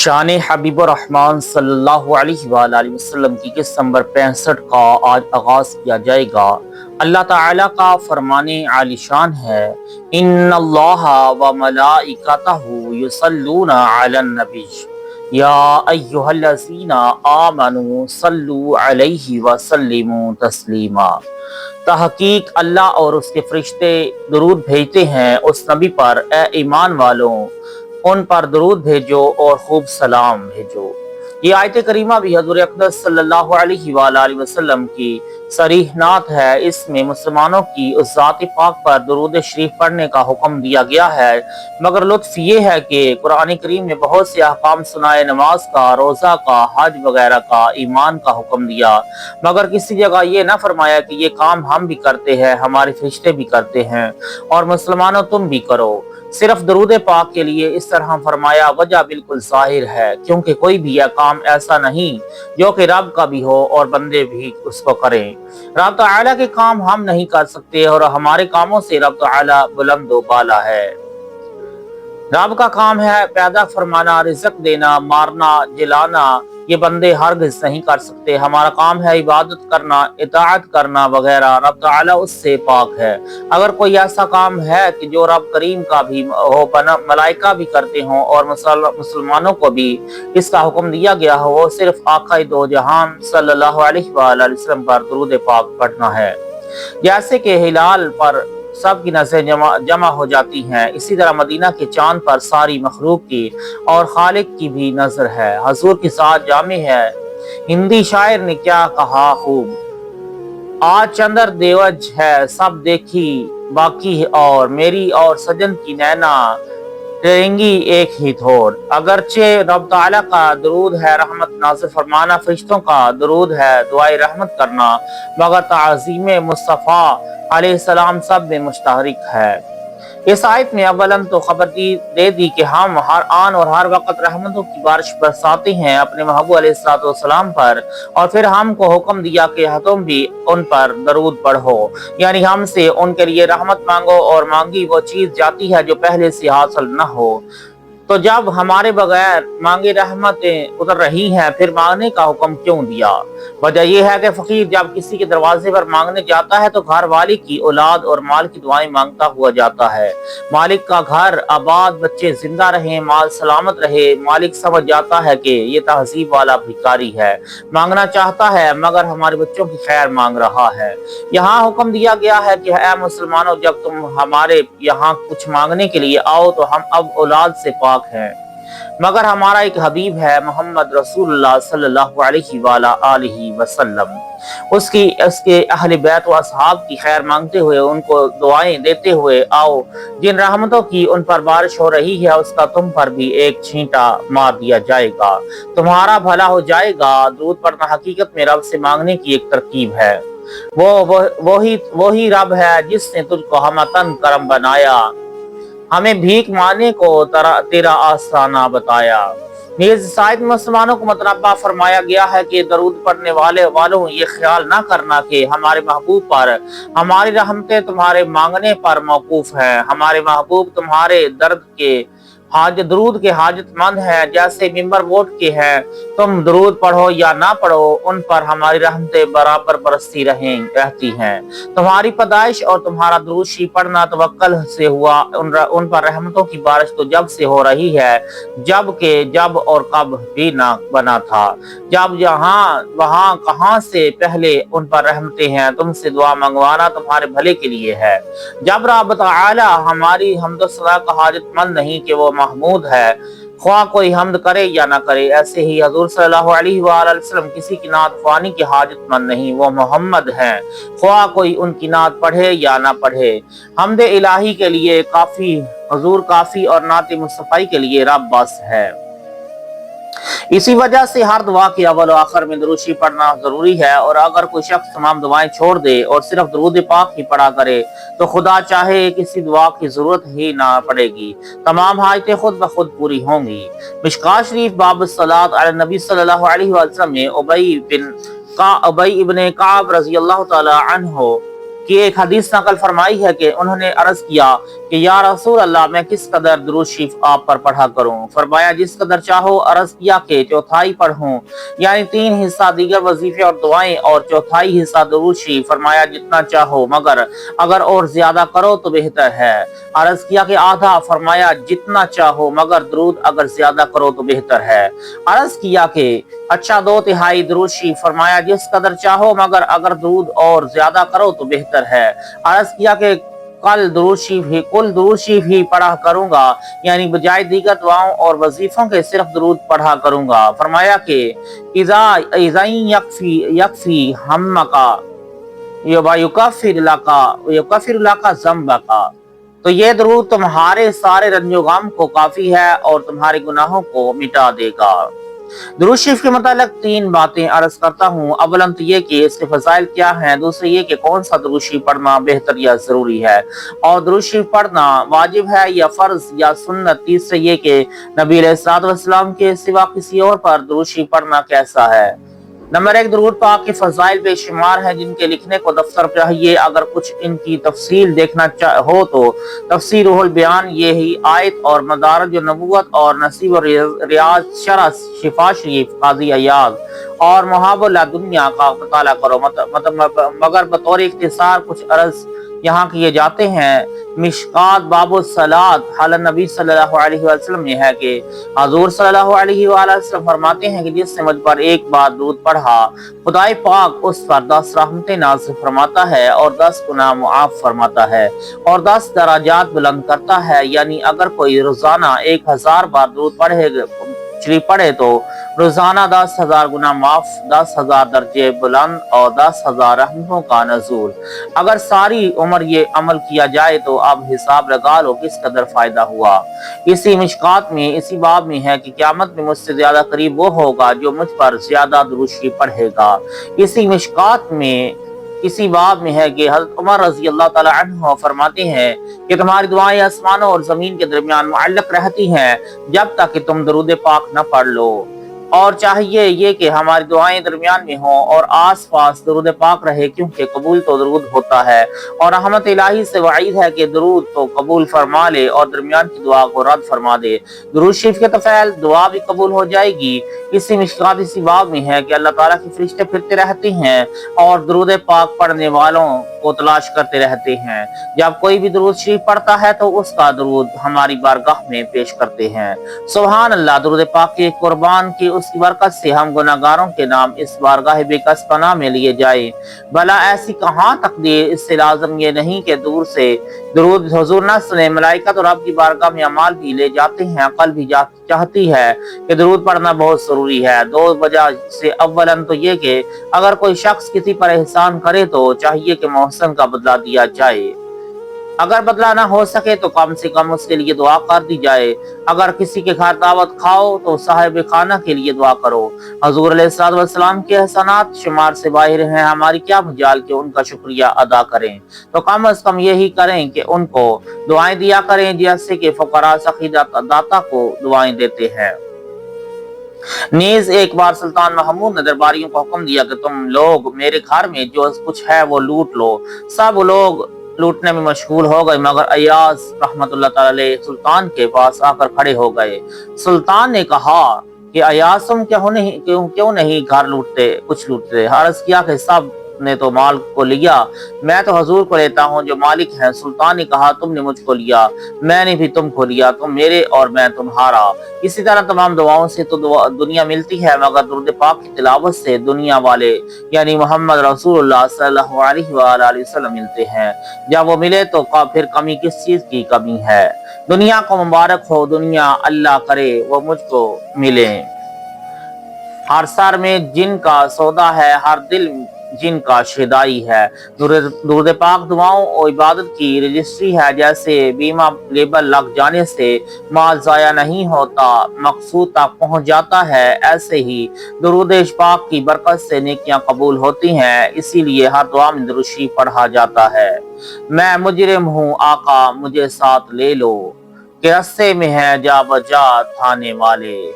شان حبیب الرحمن صلی اللہ علیہ وآلہ وسلم کی قسط نمبر 65 کا آج آغاز کیا جائے گا۔ اللہ تعالیٰ کا فرمان عالی شان ہے، ان اللہ و ملائکتہ یصلون علی النبی یا ایہا الذین آمنوا صلوا علیہ وسلموا تسلیما۔ تحقیق اللہ اور اس کے فرشتے درود بھیجتے ہیں اس نبی پر، اے ایمان والوں ان پر درود بھیجو اور خوب سلام بھیجو۔ یہ آیت کریمہ بھی حضور اقدس صلی اللہ علیہ وآلہ وسلم کی صریح نعت ہے۔ اس میں مسلمانوں کی اس ذات پاک پر درود شریف پڑھنے کا حکم دیا گیا ہے، مگر لطف یہ ہے کہ قرآن کریم نے بہت سے احکام سنائے، نماز کا، روزہ کا، حج وغیرہ کا، ایمان کا حکم دیا، مگر کسی جگہ یہ نہ فرمایا کہ یہ کام ہم بھی کرتے ہیں، ہمارے فرشتے بھی کرتے ہیں اور مسلمانوں تم بھی کرو۔ صرف درود پاک کے لیے اس طرح فرمایا، وجہ بالکل ظاہر ہے، کیونکہ کوئی بھی کام ایسا نہیں جو کہ رب کا بھی ہو اور بندے بھی اس کو کریں۔ رب تعالیٰ کے کام ہم نہیں کر سکتے اور ہمارے کاموں سے رب تعالیٰ بلند و بالا ہے۔ رب کا کام ہے پیدا فرمانا، رزق دینا، مارنا، جلانا، یہ بندے ہرگز نہیں کر سکتے۔ ہمارا کام ہے عبادت کرنا، اطاعت کرنا وغیرہ، رب تعالیٰ اس سے پاک ہے۔ اگر کوئی ایسا کام ہے کہ جو رب کریم کا بھی ہو، ملائکہ بھی کرتے ہوں اور مسلمانوں کو بھی اس کا حکم دیا گیا ہو، وہ صرف آقا دو جہان صلی اللہ علیہ وآلہ وسلم پر درود پاک پڑھنا ہے۔ جیسے کہ ہلال پر سب کی نظریں جمع ہو جاتی ہیں، اسی طرح مدینہ کے چاند پر ساری مخلوق کی اور خالق کی بھی نظر ہے۔ حضور کی ذات جامع ہے۔ ہندی شاعر نے کیا کہا خوب، آج چندر دیوج ہے سب دیکھی باقی، اور میری اور سجن کی نینا ٹریں گی ایک ہی تھوڑ۔ اگرچہ رب تعالیٰ کا درود ہے رحمت نازل فرمانا، فرشتوں کا درود ہے دعائے رحمت کرنا، مگر تعظیم مصطفیٰ علیہ السلام سب میں مشترک ہے۔ اس آیت میں اولاً تو خبر دے دی کہ ہم ہر آن اور ہر وقت رحمتوں کی بارش برساتے ہیں اپنے محبوب علیہ السلام پر، اور پھر ہم کو حکم دیا کہ تم بھی ان پر درود پڑھو، یعنی ہم سے ان کے لیے رحمت مانگو، اور مانگی وہ چیز جاتی ہے جو پہلے سے حاصل نہ ہو۔ تو جب ہمارے بغیر مانگے رحمتیں اتر رہی ہیں، پھر مانگنے کا حکم کیوں دیا؟ وجہ یہ ہے کہ فقیر جب کسی کے دروازے پر مانگنے جاتا ہے تو گھر والی کی، اولاد اور مال کی دعائیں مانگتا ہوا جاتا ہے۔ مالک کا گھر آباد، بچے زندہ رہیں، مال سلامت رہے، مالک سمجھ جاتا ہے کہ یہ تہذیب والا بھکاری ہے، مانگنا چاہتا ہے مگر ہمارے بچوں کی خیر مانگ رہا ہے۔ یہاں حکم دیا گیا ہے کہ اے مسلمانوں، جب تم ہمارے یہاں کچھ مانگنے کے لیے آؤ تو ہم اب اولاد سے پاک ہیں، مگر ہمارا ایک حبیب ہے محمد رسول اللہ صلی اللہ علیہ وآلہ وسلم، اس کے اہل بیت و اصحاب کی خیر مانگتے ہوئے، ان کو دعائیں دیتے ہوئے آؤ۔ جن رحمتوں کی ان پر بارش ہو رہی ہے اس کا تم پر بھی ایک چھینٹا مار دیا جائے گا، تمہارا بھلا ہو جائے گا۔ درود پڑھنا حقیقت میں رب سے مانگنے کی ایک ترکیب ہے۔ وہی رب ہے جس نے تجھ کو ہمتن کرم بنایا، ہمیں بھیک مانگنے کو تیرا آسانہ بتایا۔ نیز شاید مسلمانوں کو مطلبہ فرمایا گیا ہے کہ درود پڑھنے والوں یہ خیال نہ کرنا کہ ہمارے محبوب پر ہماری رحمتیں تمہارے مانگنے پر موقوف ہیں۔ ہمارے محبوب تمہارے درد کے درود کے حاجت مند ہیں، جیسے ممبر ووٹ کے ہیں۔ تم درود پڑھو یا نہ پڑھو، ان پر ہماری رحمتیں برابر برستی رہتی ہیں۔ تمہاری پیدائش اور تمہارا درود شریف پڑھنا توکل سے ہوا، ان پر رحمتوں کی بارش تو جب سے ہو رہی ہے جب اور کب بھی نہ بنا تھا۔ جب یہاں وہاں کہاں سے پہلے ان پر رحمتیں ہیں، تم سے دعا منگوانا تمہارے بھلے کے لیے ہے۔ جب رب تعالی ہماری حمد و ثنا کا حاجت مند نہیں کہ وہ محمود ہے، خواہ کوئی حمد کرے یا نہ کرے، ایسے ہی حضور صلی اللہ علیہ وآلہ وسلم کسی کی نعت خوانی کی حاجت مند نہیں، وہ محمد ہیں، خواہ کوئی ان کی نعت پڑھے یا نہ پڑھے۔ حمد الہی کے لیے کافی حضور کافی، اور نعت مصطفی کے لیے رب بس ہے۔ اسی وجہ سے ہر دعا کے اول و آخر میں درود شریف پڑھنا ضروری ہے، اور اگر کوئی شخص تمام دعائیں چھوڑ دے اور صرف درود پاک ہی پڑھا کرے تو خدا چاہے کسی دعا کی ضرورت ہی نہ پڑے گی، تمام حاجتیں خود بخود پوری ہوں گی۔ مشکوٰۃ شریف باب الصلاۃ علی النبی صلی اللہ علیہ وسلم میں ابی ابن کعب رضی اللہ تعالی عنہ کی ایک حدیث نقل فرمائی ہے کہ انہوں نے عرض کیا کہ یا رسول اللہ میں کس قدر درود شریف آپ پر پڑھا کروں؟ فرمایا جس قدر چاہو۔ عرض کیا کہ چوتھائی پڑھوں، یعنی 3 حصہ دیگر وظیفے اور دعائیں اور چوتھائی حصہ درود شریف۔ فرمایا جتنا چاہو، مگر اگر اور زیادہ کرو تو بہتر ہے۔ عرض کیا کہ آدھا؟ فرمایا جتنا چاہو، مگر درود اگر زیادہ کرو تو بہتر ہے۔ عرض کیا کہ اچھا 2/3 درود شریف۔ فرمایا جس قدر چاہو، مگر اگر درود اور زیادہ کرو تو بہتر ہے۔ عرض کیا کہ کل درود شریف ہی پڑھا کروں گا، یعنی بجائے دیگر دعاؤں اور وظیفوں کے صرف درود پڑھا کروں گا۔ فرمایا کہ اذا یکفی ہمک ویکفر لک ذنبک، تو یہ درود تمہارے سارے رنج و غم کو کافی ہے اور تمہارے گناہوں کو مٹا دے گا۔ درود شریف کے متعلق 3 باتیں عرض کرتا ہوں۔ اولاً تو یہ کہ اس کے فضائل کیا ہیں، دوسرے یہ کہ کون سا درود شریف پڑھنا بہتر یا ضروری ہے، اور درود شریف پڑھنا واجب ہے یا فرض یا سنت۔ تیسرے یہ کہ نبی علیہ الصلوۃ والسلام کے سوا کسی اور پر درود شریف پڑھنا کیسا ہے۔ نمبر 1، درود پاک کے فضائل بے شمار ہیں جن کے لکھنے کو دفتر چاہیے۔ اگر کچھ ان کی تفصیل دیکھنا ہو تو تفسیر روح البیان، یہی آیت اور مدارج النبوت اور نصیب ریاض شرح شفا شریف قاضی عیاض اور محاب الدنیا کا مطالعہ کرو۔ مگر بطور اختصار کچھ عرض یہاں کیے جاتے ہیں۔ مشکات باب الصلاۃ حال نبی صلی اللہ علیہ وسلم یہ ہے کہ حضور صلی اللہ علیہ وآلہ وسلم فرماتے ہیں کہ جس نے مجھ پر ایک بار درود پڑھا، خدائے پاک اس پر 10 رحمتیں نازل فرماتا ہے اور 10 گناہ معاف فرماتا ہے اور 10 درجات بلند کرتا ہے۔ یعنی اگر کوئی روزانہ 1000 بار درود پڑھے تو روزانہ 10,000 گناہ معاف، 10,000 درجے بلند اور 10,000 رحمتوں کا نزول۔ اگر ساری عمر یہ عمل کیا جائے تو اب حساب لگا لو کس قدر فائدہ ہوا۔ اسی مشکات میں، اسی باب میں ہے کہ قیامت میں مجھ سے زیادہ قریب وہ ہوگا جو مجھ پر زیادہ درود شریف پڑھے گا۔ اسی مشکات میں، اسی باب میں ہے کہ حضرت عمر رضی اللہ تعالی عنہ فرماتے ہیں کہ تمہاری دعائیں آسمانوں اور زمین کے درمیان معلق رہتی ہیں جب تک کہ تم درود پاک نہ پڑھ لو، اور چاہیے یہ کہ ہماری دعائیں درمیان میں ہوں اور آس پاس درود پاک رہے، کیونکہ قبول تو درود ہوتا ہے اور رحمت الہی سے وعید ہے کہ درود تو قبول فرما لے اور درمیان کی دعا کو رد فرما دے۔ درود شریف کے تفعیل دعا بھی قبول ہو جائے گی۔ اسی مشکات، اسی باب میں ہے کہ اللہ تعالیٰ کے فرشتے پھرتے رہتے ہیں اور درود پاک پڑھنے والوں کو تلاش کرتے رہتے ہیں۔ جب کوئی بھی درود شریف پڑھتا ہے تو اس کا درود ہماری بارگاہ میں پیش کرتے ہیں۔ سبحان اللہ، درود پاک کے قربان کی اس کی برکت سے ہم گناہگاروں کے نام اس بارگاہ بے کس پناہ میں لیے جائیں۔ بھلا ایسی کہاں تقدیر، اس سے لازم یہ نہیں کہ دور سے درود حضور نہ سنے۔ ملائکہ تو رب کی بارگاہ میں اعمال بھی لے جاتے ہیں، عقل بھی چاہتی ہے کہ درود پڑھنا بہت ضروری ہے۔ 2 وجہ سے، اولاً تو یہ کہ اگر کوئی شخص کسی پر احسان کرے تو چاہیے کہ محسن کا بدلہ دیا جائے۔ اگر بدلہ نہ ہو سکے تو کم سے کم اس کے لیے دعا کر دی جائے۔ اگر کسی کے گھر دعوت کھاؤ تو صاحب خانہ کے لیے دعا کرو۔ حضور علیہ الصلوۃ والسلام کے احسانات شمار سے باہر ہیں، ہماری کیا مجال کہ ان کا شکریہ ادا کریں، تو کم از کم یہی کریں کہ ان کو دعائیں دیا کریں جیسے کہ فقراء سخی داتا کو دعائیں دیتے ہیں۔ نیز ایک بار سلطان محمود نے درباریوں کو حکم دیا کہ تم لوگ میرے گھر میں جو کچھ ہے وہ لوٹ لو۔ سب لوگ لوٹنے میں مشغول ہو گئے، مگر ایاز رحمت اللہ تعالی علیہ سلطان کے پاس آ کر کھڑے ہو گئے۔ سلطان نے کہا کہ ایاز تم کیوں نہیں گھر کچھ لوٹتے؟ عرض کیا کہ سب نے تو مال کو لیا، میں تو حضور کو لیتا ہوں جو مالک ہیں۔ سلطان نے کہا تم نے مجھ کو لیا، میں نے بھی تم کو لیا، تم میرے اور میں تمہارا۔ اسی طرح تمام دعاؤں سے تو دنیا ملتی ہے، مگر درود پاک کی تلاوت سے دنیا والے یعنی محمد رسول اللہ صلی اللہ علیہ وآلہ وسلم ملتے ہیں۔ جب وہ ملے تو پھر کمی کس چیز کی کمی ہے؟ دنیا کو مبارک ہو، دنیا اللہ کرے وہ مجھ کو ملے۔ ہر سر میں جن کا سودا ہے، ہر دل جن کا شیدائی ہے۔ درود پاک دعاؤں اور عبادت کی رجسٹری ہے۔ جیسے بیمہ لیبل لگ جانے سے مال ضائع نہیں ہوتا، مقصود تک پہنچ جاتا ہے، ایسے ہی درود پاک کی برکت سے نیکیاں قبول ہوتی ہیں۔ اسی لیے ہر دعا میں درود شریف پڑھا جاتا ہے۔ میں مجرم ہوں آقا مجھے ساتھ لے لو، کہ رستے میں ہے جا بجا تھانے والے۔